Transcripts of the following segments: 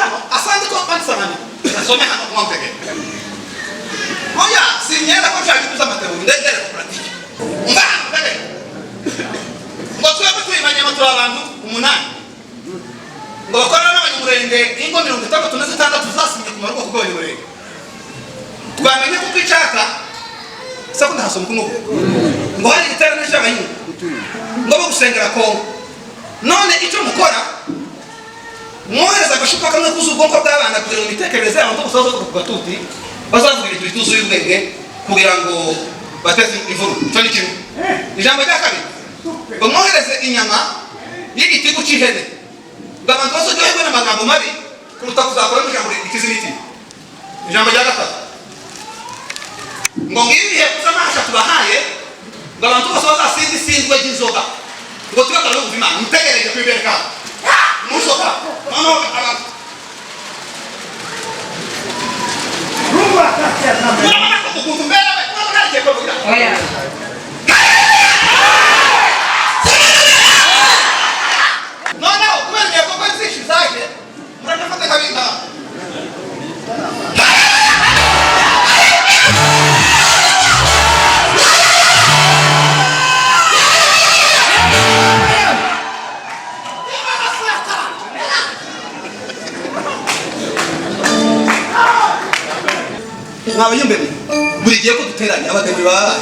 hano asandi ko bansamani nasome hano kwa mpeke oya sinyenda ko cyari kuza matero ndegere ko pratique ngana ndege ngo twebwe tuyimanye amatora abantu umunani ngo bakora n'abanyamurenge ingo 36 tuzasinye ku marugo kuko abanyamurenge twamenye ko kwicaka sako ndahasoma kuno ngo hari iterane cy'abanyu ngo bagusengera Kongo none icyo mukora mwohereza agashuka kamwe kuzubwonko bw'abana kugira ngo mitekerereze abantu gusoza ku batuti bazavugira ibintu bituzuye ubwenge kugira ngo bateze imvuru cyo ni kimwe ijambo rya kabiri ngo mwohereze inyama y'igitigu cy'ihene abantu bose joywe n'amagambo mabi kuruta kuzakora ijambo rikizimiti ijambo rya gatatu ngo ngiye kuzamasha tubahaye ngo abantu bose bazasindi sindwe cy'inzoga ngo twakara no kuvima mutegereje kwibereka musoka mano abantu rumba kati ya zambe mama kukumbera we mama nje ko bira oya no kweli ko kweli shizaje mnatafata kabisa Nabayumbe buri gihe ko duteranya abagabo baba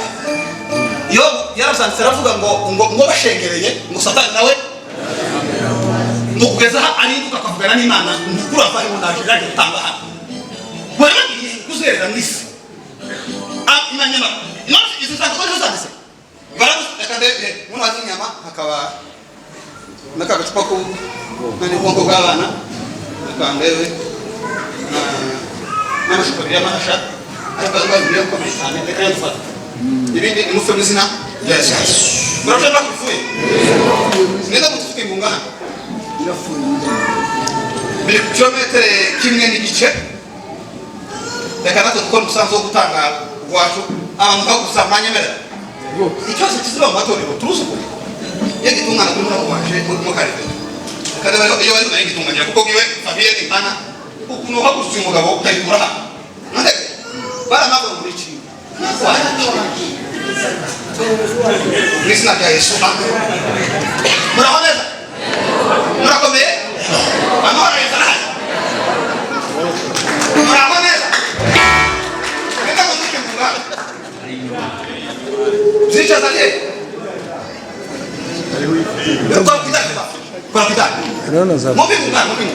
yo yarasanze aravuga ngo bashengereye ngo satani nawe ngo kugeza ari ukakavugana n'Imana ngukura afa ngo najira gitamba hano wera kuzerera mwisi imanyama none izo zango ko zandise baramu akande mwana w'inyama hakaba nakagacupa ko nani bongo bw'abana akandewe na mashukuri y'amasha ariko biyo ko cyane reka yafata ibindi imufe muzina yes muraje bakufuye nenda mutuke munga irafuye biri kilometre kimwe n'igice reka natwe dukora umusanzu wo gutanga wacu abantu bagusamanya mera icyose kiziba mu matorero turusuko yegitungana kuri mwana waje mu karere kada iyo bari bayigitunganya kuko giwe famille n'intana ukuno hakuzi umugabo kayikura nande baramagwa muri iki Krisna kya Yesu muraboneza murakomeye amora yezana muraboneza reka mutuke munga zicha zale kwa kitaka kwa kitaka mobi munga mobi